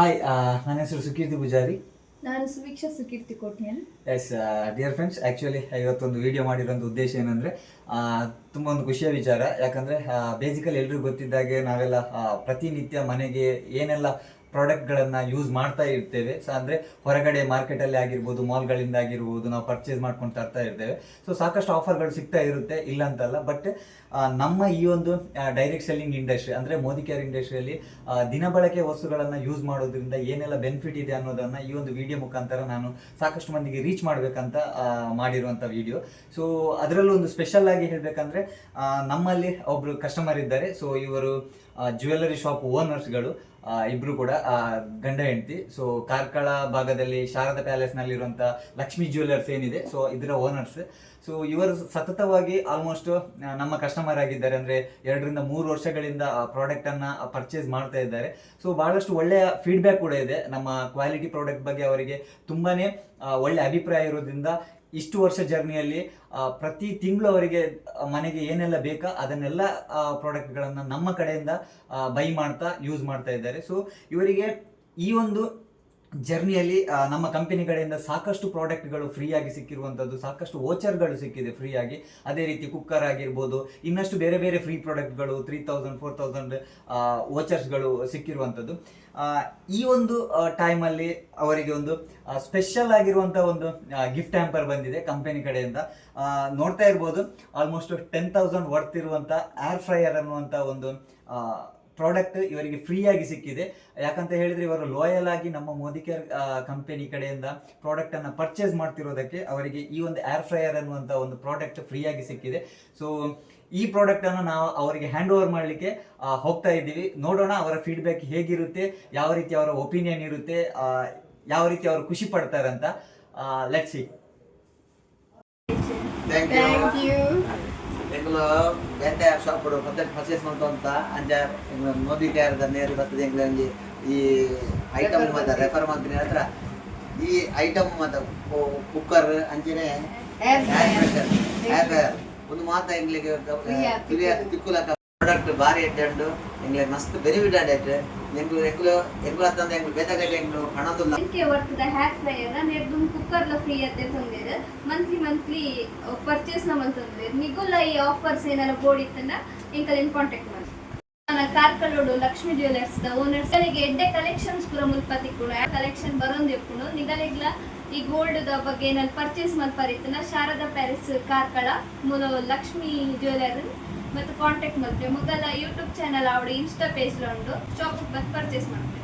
Hi, ನನ್ನ ಹೆಸರು ಸುಕೀರ್ತಿ ಪೂಜಾರಿ. ನಾನು Suveeksha Sukeerthi Kotian. Yes dear friends, actually ಇವತ್ತೊಂದು ವಿಡಿಯೋ ಮಾಡಿರೋಂಥ ಉದ್ದೇಶ ಏನಂದರೆ ತುಂಬ ಒಂದು ಖುಷಿಯ ವಿಚಾರ. ಯಾಕಂದರೆ ಬೇಸಿಕಲಿ ಎಲ್ರಿಗೂ ಗೊತ್ತಿದ್ದಾಗೆ ನಾವೆಲ್ಲ ಪ್ರತಿನಿತ್ಯ ಮನೆಗೆ ಏನೆಲ್ಲ ಪ್ರಾಡಕ್ಟ್ಗಳನ್ನು ಯೂಸ್ ಮಾಡ್ತಾ ಇರ್ತೇವೆ. ಸೊ ಅಂದರೆ ಹೊರಗಡೆ ಮಾರ್ಕೆಟಲ್ಲಿ ಆಗಿರ್ಬೋದು, ಮಾಲ್ಗಳಿಂದ ಆಗಿರ್ಬೋದು, ನಾವು ಪರ್ಚೇಸ್ ಮಾಡ್ಕೊಂಡು ತರ್ತಾ ಇರ್ತೇವೆ. ಸೊ ಸಾಕಷ್ಟು ಆಫರ್ಗಳು ಸಿಗ್ತಾ ಇರುತ್ತೆ, ಇಲ್ಲ ಅಂತಲ್ಲ. ಬಟ್ ನಮ್ಮ ಈ ಒಂದು ಡೈರೆಕ್ಟ್ ಸೆಲ್ಲಿಂಗ್ ಇಂಡಸ್ಟ್ರಿ ಅಂದರೆ ಮೋದಿ ಕೇರ್ ಇಂಡಸ್ಟ್ರಿಯಲ್ಲಿ ದಿನಬಳಕೆ ವಸ್ತುಗಳನ್ನು ಯೂಸ್ ಮಾಡೋದ್ರಿಂದ ಏನೆಲ್ಲ ಬೆನಿಫಿಟ್ ಇದೆ ಅನ್ನೋದನ್ನು ಈ ಒಂದು ವಿಡಿಯೋ ಮುಖಾಂತರ ನಾನು ಸಾಕಷ್ಟು ಮಂದಿಗೆ ರೀಚ್ ಮಾಡಬೇಕಂತ ಮಾಡಿರುವಂಥ ವಿಡಿಯೋ. ಸೊ ಅದರಲ್ಲೂ ಒಂದು ಸ್ಪೆಷಲ್ ಆಗಿ ಹೇಳಬೇಕಂದ್ರೆ, ನಮ್ಮಲ್ಲಿ ಒಬ್ಬರು ಕಸ್ಟಮರ್ ಇದ್ದಾರೆ. ಸೊ ಇವರು ಜ್ಯುವೆಲ್ಲರಿ ಶಾಪ್ ಓನರ್ಸ್ಗಳು, ಇಬ್ರು ಕೂಡ ಗಂಡ ಹೆಂಡತಿ. ಸೊ ಕಾರ್ಕಳ ಭಾಗದಲ್ಲಿ ಶಾರದಾ ಪ್ಯಾಲೇಸ್ನಲ್ಲಿರುವಂಥ ಲಕ್ಷ್ಮೀ ಜ್ಯುವೆಲ್ಲರ್ಸ್ ಏನಿದೆ, ಸೊ ಇದರ ಓನರ್ಸ್. ಸೊ ಇವರು ಸತತವಾಗಿ ಆಲ್ಮೋಸ್ಟ್ ನಮ್ಮ ಕಸ್ಟಮರ್ ಆಗಿದ್ದಾರೆ. ಅಂದರೆ 2-3 ವರ್ಷಗಳಿಂದ ಪ್ರಾಡಕ್ಟನ್ನು ಪರ್ಚೇಸ್ ಮಾಡ್ತಾ ಇದ್ದಾರೆ. ಸೊ ಭಾಳಷ್ಟು ಒಳ್ಳೆಯ ಫೀಡ್ಬ್ಯಾಕ್ ಕೂಡ ಇದೆ. ನಮ್ಮ ಕ್ವಾಲಿಟಿ ಪ್ರಾಡಕ್ಟ್ ಬಗ್ಗೆ ಅವರಿಗೆ ತುಂಬಾ ಒಳ್ಳೆ ಅಭಿಪ್ರಾಯ ಇರೋದ್ರಿಂದ ಇಷ್ಟು ವರ್ಷ ಜರ್ನಿಯಲ್ಲಿ ಪ್ರತಿ ತಿಂಗಳು ಅವರಿಗೆ ಮನೆಗೆ ಏನೆಲ್ಲ ಬೇಕಾ ಅದನ್ನೆಲ್ಲ ಪ್ರಾಡಕ್ಟ್ಗಳನ್ನು ನಮ್ಮ ಕಡೆಯಿಂದ ಬೈ ಮಾಡ್ತಾ ಯೂಸ್ ಮಾಡ್ತಾ ಇದ್ದಾರೆ. ಸೊ ಇವರಿಗೆ ಈ ಒಂದು ಜರ್ನಿಯಲ್ಲಿ ನಮ್ಮ ಕಂಪನಿ ಕಡೆಯಿಂದ ಸಾಕಷ್ಟು ಪ್ರಾಡಕ್ಟ್ಗಳು ಫ್ರೀಯಾಗಿ ಸಿಕ್ಕಿರುವಂಥದ್ದು, ಸಾಕಷ್ಟು ವೋಚರ್ಗಳು ಸಿಕ್ಕಿದೆ ಫ್ರೀಯಾಗಿ. ಅದೇ ರೀತಿ ಕುಕ್ಕರ್ ಆಗಿರ್ಬೋದು, ಇನ್ನಷ್ಟು ಬೇರೆ ಬೇರೆ ಫ್ರೀ ಪ್ರಾಡಕ್ಟ್ಗಳು 3000-4000 ವೋಚರ್ಸ್ಗಳು ಸಿಕ್ಕಿರುವಂಥದ್ದು. ಈ ಒಂದು ಟೈಮಲ್ಲಿ ಅವರಿಗೆ ಒಂದು ಸ್ಪೆಷಲ್ ಆಗಿರುವಂಥ ಒಂದು ಗಿಫ್ಟ್ ಹ್ಯಾಂಪರ್ ಬಂದಿದೆ ಕಂಪನಿ ಕಡೆಯಿಂದ. ನೋಡ್ತಾ ಇರ್ಬೋದು, ಆಲ್ಮೋಸ್ಟ್ 10,000 ವರ್ತ್ ಇರುವಂಥ ಏರ್ ಫ್ರೈಯರ್ ಅನ್ನುವಂಥ ಒಂದು ಪ್ರಾಡಕ್ಟ್ ಇವರಿಗೆ ಫ್ರೀಯಾಗಿ ಸಿಕ್ಕಿದೆ. ಯಾಕಂತ ಹೇಳಿದರೆ, ಇವರು ಲಾಯಲ್ ಆಗಿ ನಮ್ಮ ಮೋದಿ ಕೇರ್ ಕಂಪನಿ ಕಡೆಯಿಂದ ಪ್ರಾಡಕ್ಟನ್ನು ಪರ್ಚೇಸ್ ಮಾಡ್ತಿರೋದಕ್ಕೆ ಅವರಿಗೆ ಈ ಒಂದು ಏರ್ ಫ್ರೈಯರ್ ಅನ್ನುವಂಥ ಒಂದು ಪ್ರಾಡಕ್ಟ್ ಫ್ರೀಯಾಗಿ ಸಿಕ್ಕಿದೆ. ಸೊ ಈ ಪ್ರಾಡಕ್ಟನ್ನು ನಾವು ಅವರಿಗೆ ಹ್ಯಾಂಡ್ ಓವರ್ ಮಾಡಲಿಕ್ಕೆ ಹೋಗ್ತಾ ಇದ್ದೀವಿ. ನೋಡೋಣ ಅವರ ಫೀಡ್ಬ್ಯಾಕ್ ಹೇಗಿರುತ್ತೆ, ಯಾವ ರೀತಿ ಅವರ ಒಪಿನಿಯನ್ ಇರುತ್ತೆ, ಯಾವ ರೀತಿ ಅವರು ಖುಷಿ ಪಡ್ತಾರಂತ. Let's see. Thank you. ಎಂಗ್ಲು ಬೇರೆ ಶಾಪ್ ಪರ್ಚೇಸ್ ಮಾಡ್ಕೊಂತ ಅಂಜ ಮೋದಿ ಕೇರ್ದ ನೇರು ಬರ್ತದೆ. ಎಂಗ್ಲು ಈ ಐಟಮ್ ಮತ್ತು ರೆಫರ್ ಮಾಡ್ತೀನಿ ಹತ್ರ ಈ ಐಟಮ್ ಮತ್ತು ಕುಕ್ಕರ್ ಅಂಚನೆ ಏರ್ ಫ್ರೈಯರ್ ಒಂದು ಮಾತ ಎಂಗ್ಲಿಗೆ ತಿಕ್ಕುಲ ಪ್ರಾಡಕ್ಟ್ ಭಾರಿ ಎಡ್ಡು ಎಂಗ್ಲಿಗೆ ಮಸ್ತ್ ಬೆನಿಫಿಟ್ ಆಡೈತೆ. ಎಂಗ್ಲು ಹತ್ತಂದ ಎಂಗ್ಲು ಬೇತಾಗೈತೆ ಎಂಗ್ಲು ಹಣದಿಲ್ಲ. ಇದಕ್ಕೆ ಬರ್ತದೆ ಹೇರ್ ಫ್ರೈಯರ್ ನೆರ್ದು ಕುಕ್ಕರ್ ಲ ಫ್ರೀ ಅತ್ತೆ ತಂದಿದೆ. ಮಂತ್ಲಿ ಪರ್ಚೇಸ್ ನ ಮಂತಂದಿದೆ. ನಿಗುಲ್ಲ ಈ ಆಫರ್ಸ್ ಏನಾರ ಬೋರ್ಡ್ ಇತ್ತಂದ ಎಂಕಲಿನ ಕಾಂಟ್ಯಾಕ್ಟ್ ಮಾಡಿ. ನಾನು ಕಾರ್ಕಳೋಡು ಲಕ್ಷ್ಮೀ ಜ್ಯುವೆಲ್ಲರ್ಸ್ ದ ಓನರ್ಸ್ ನನಗೆ ಎಡ್ಡೆ ಕಲೆಕ್ಷನ್ಸ್ ಪೂರ ಮುಲ್ಪತಿ ಕೂಡ ಕಲೆಕ್ಷನ್ ಬರೋಂದು ಎಪ್ಪುನು ನಿಗಲಿಗ್ಲ ಈ ಗೋಲ್ಡ್ ದ ಬಗ್ಗೆ ನಾನು ಪರ್ಚೇಸ್ ಮಲ್ಪರಿತ್ತನ ಶಾರದಾ ಪ್ಯಾಲೇಸ್ ಕಾರ್ಕಳ ಮೂಲ ಲಕ್ಷ್ಮೀ ಜ್ಯುವೆಲ್ಲರ್ ಮತ್ತು ಕಾಂಟ್ಯಾಕ್ಟ್ ಮಾಡ್ತೀವಿ. ಮುಗಲ ಯೂಟ್ಯೂಬ್ ಚಾನಲ್ ಅವಡು ಇನ್ಸ್ಟಾ ಪೇಜ್ ಉಂಟು. ಶಾಪ್ ಬಂದು ಪರ್ಚೇಸ್ ಮಾಡ್ತೀವಿ.